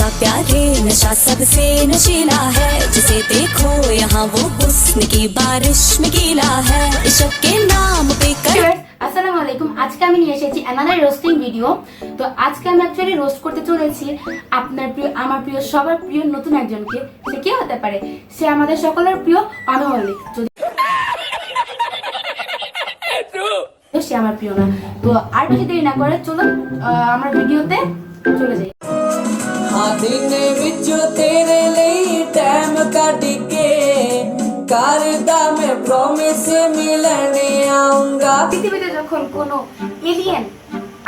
नशा प्यारे नशा सबसे नशीला है जिसे देखो यहाँ वो हुस्न की बारिश में गीला है इश्क के नाम पे कर। আসসালামু আলাইকুম। আজকে আমি নিয়ে এসেছি অ্যানাদার রোস্টিং ভিডিও। তো আজকে আমি অ্যাকচুয়ালি রোস্ট করতে চলেছি আপনার প্রিয় আমার প্রিয় সবার প্রিয় নতুন একজনকে। সে কে হতে পারে? সে আমাদের সকলের প্রিয় অনু মল্লিক। যদি সে আমার প্রিয় না, তো আর বেশি দেরি না করে চলুন আমরা ভিডিওতে চলে যাই। দিনে ਵਿੱਚੋਂ ਤੇਰੇ ਲਈ ਟਾਈਮ ਕੱਢ ਕੇ ਕਰਦਾ ਮੈਂ ਪ੍ਰੋਮਿਸ মিলনে ਆਉਂਗਾ। পৃথিবীতে যখন কোনো এলিয়েন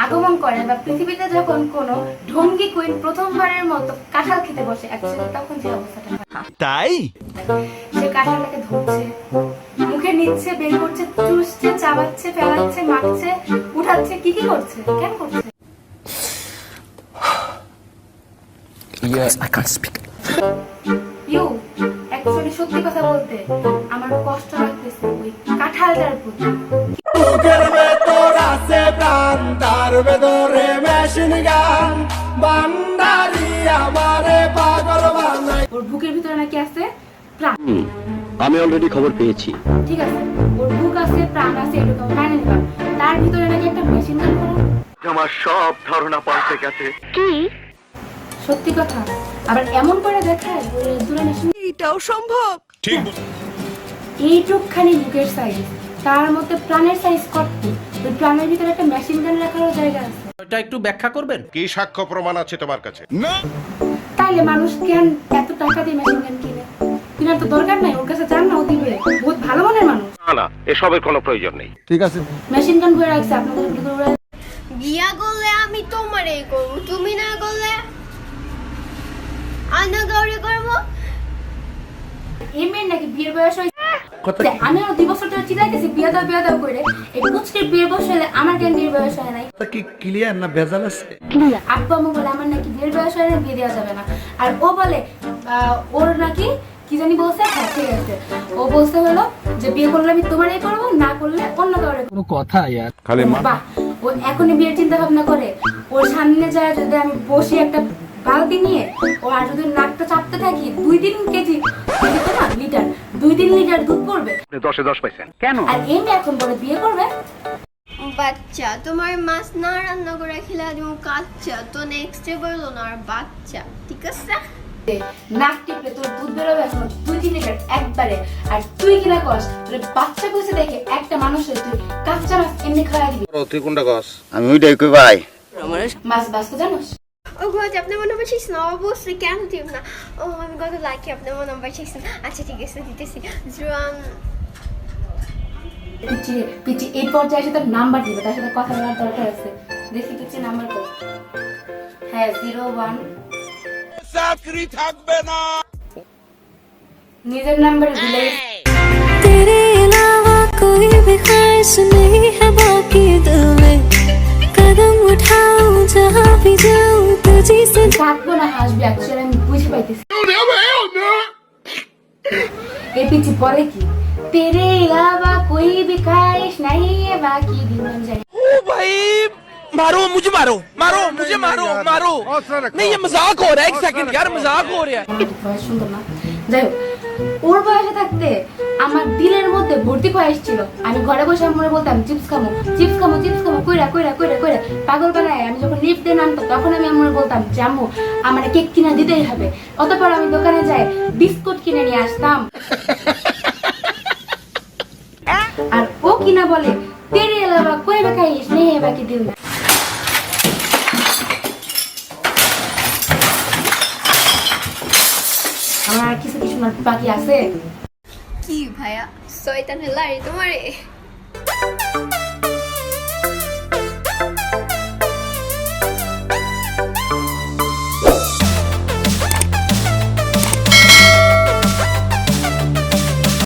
আগমন করে বা পৃথিবীতে যখন কোনো ঢঙ্গি কুইন প্রথমবারের মতো কাঁঠাল খেতে বসে, অ্যাকচুয়ালি তখন যে অবস্থাটা হয় তাই সে কাঁঠালটাকে ধরছে, মুখে নিচ্ছে, বের করছে, চুষছে, চাবাচ্ছে, ফেলাচ্ছে, মাখছে, উঠাচ্ছে, কি কি করছে, কেন করছে? Yes, I can't speak. Actually সত্যি কথা বলতে আমার কষ্ট লাগতেছে ওই কাঁঠালটার প্রতি। বুকের ভেতর আছে প্রাণ, তার ভেতরে মেশিন গান, বান্দারি আমারে পাগল বানাই। ওর বুকের ভিতরে নাকি আছে প্রাণ। আমি অলরেডি খবর পেয়েছি। ঠিক আছে, ওর বুক আছে, প্রাণ আছে, এটুকু মাইনে নিলাম। তার ভিতরে নাকি একটা মেশিন গান করা। আমার সব ধারণা পাল্টে গেছে। কি সত্যি কথা, আবার এমন করে দেখায় ওই দূরে মেশিন। এটাও সম্ভব? ঠিক এইটুকখানি বুকের সাইজ, তার মধ্যে প্রাণের সাইজ কত? ওই প্রাণের ভিতরে একটা মেশিন গান রাখারও জায়গা আছে। এটা একটু ব্যাখ্যা করবেন? কি সাক্ষ্য প্রমাণ আছে তোমার কাছে? তাইলে মানুষ কেন এত টাকা দিয়ে মেশিন গান কিনে? কিনার তো দরকার নাই, ওর কাছে চান না, ও দিবে। বহুত ভালো মনের মানুষ। না না, এসবের কোনো প্রয়োজন নেই। ঠিক আছে, মেশিন গান ভরে রাখছে আপনাদের ভিতরে। বিয়া করলে আমি তোমারই করব, তুমি না করলে আনা গৌরে করব। এই মেয়ের নাকি বিয়ের বয়স হয়েছে। আমি আর 2 বছর ধরে চিল্লাইতেছি বিয়ে দাও করে। এই মুচকির বিয়ের বয়স হলে আমার কেন বিয়ের বয়স হয় নাই? কি ক্লিয়ার না ভেজাল আছে? আব্বু আম্মু বলে আমার নাকি বিয়ের বয়স হয় না, বিয়ে দেওয়া যাবে না। আর ও বলে ওর নাকি কি জানি বলছে। হ্যাঁ ঠিক আছে, ও বলছে হলো যে বিয়ে করলে আমি তোমারই করবো, না করলে অন্য কাউরে করবো। কথা ইয়ার খালি বাহ, ও এখনই বিয়ের চিন্তা ভাবনা করে। ওর সামনে যায় যদি আমি বসি একটা বালতি নিয়ে, ও আর যদি নাকটা চাপতে থাকি 2-3 কেজি তো না লিটার, 2-3 লিটার দুধ পড়বে। 10-এ 10 পাইছেন কেন? আর এমনি এখন বলে বিয়ে করবে। বাচ্চা তোমার মাছ না রান্না করে খেলা দিব কাচ্চা, তো নেক্সট ডে বললো না আর বাচ্চা। ঠিক আছে, নাক টিপলে তোর দুধ বেরোবে এখন 2-3 লিটার একবারে। আর তুই কিনা কস তোর বাচ্চা কইছে দেখে একটা মানুষের তুই কাঁচা মাছ এমনি খাওয়া দিবি? তুই কোনটা কস? আমি ওইটাই কই ভাই। মাছ বাঁচতে জানোস? ও গড, আপনি মনে নাম্বার চাইছেন? অবশ্যই, কেন দিব না। ও আমি কত লাকি, আপনি মনে নাম্বার চাইছেন। আচ্ছা ঠিক আছে, দিতেছি। পিচি এই পর্যায়ে এসে তার নাম্বার দিবে, তার সাথে কথা বলার দরকার আছে। দেখি পিচি নাম্বার কত। হ্যাঁ 01 চাকরি থাকবে না। নিজের নাম্বার ভুলে तेरे अलावा कोई भी ख्वाहिश नहीं है बाकी दिल में कदम उठाऊं जहाँ भी जाऊं तुझी से। কাঁদবো না হাসবি, অ্যাকচুয়ালি আমি বুঝে পাইতেছি। এই পিচি পরে কি तेरे अलावा कोई भी ख्वाहिश नहीं है बाकी दिल में। जाने ओ भाई मारो मुझे, मारो मारो मुझे, मारो मारो। नहीं ये मजाक हो रहा है, एक सेकंड यार, मजाक हो रहा है। বয়স সুন্দর না, যাই হোক ওর বয়সে থাকতে আমার দিলের মধ্যে ভর্তি বয়স ছিল। আমি ঘরে বসে আমার বলতাম চিপস খামো চিপস খামো চিপস খামো, কইরা কইরা কইরা কইরা পাগল বানায়। আমি যখন লিফট দিয়ে নামতো তখন আমি আমার বলতাম জামু আমার কেক কিনে দিতেই হবে। অতঃপর আমি দোকানে যাই বিস্কুট কিনে নিয়ে আসতাম। আর ও কিনা বলে তেরে এলাবা কই বাকাইস নেই হে বাকি দিল না। আমার কিছু কিছু বাকি আছে। কি ভাইয়া শয়তান হেলারি তোমারে?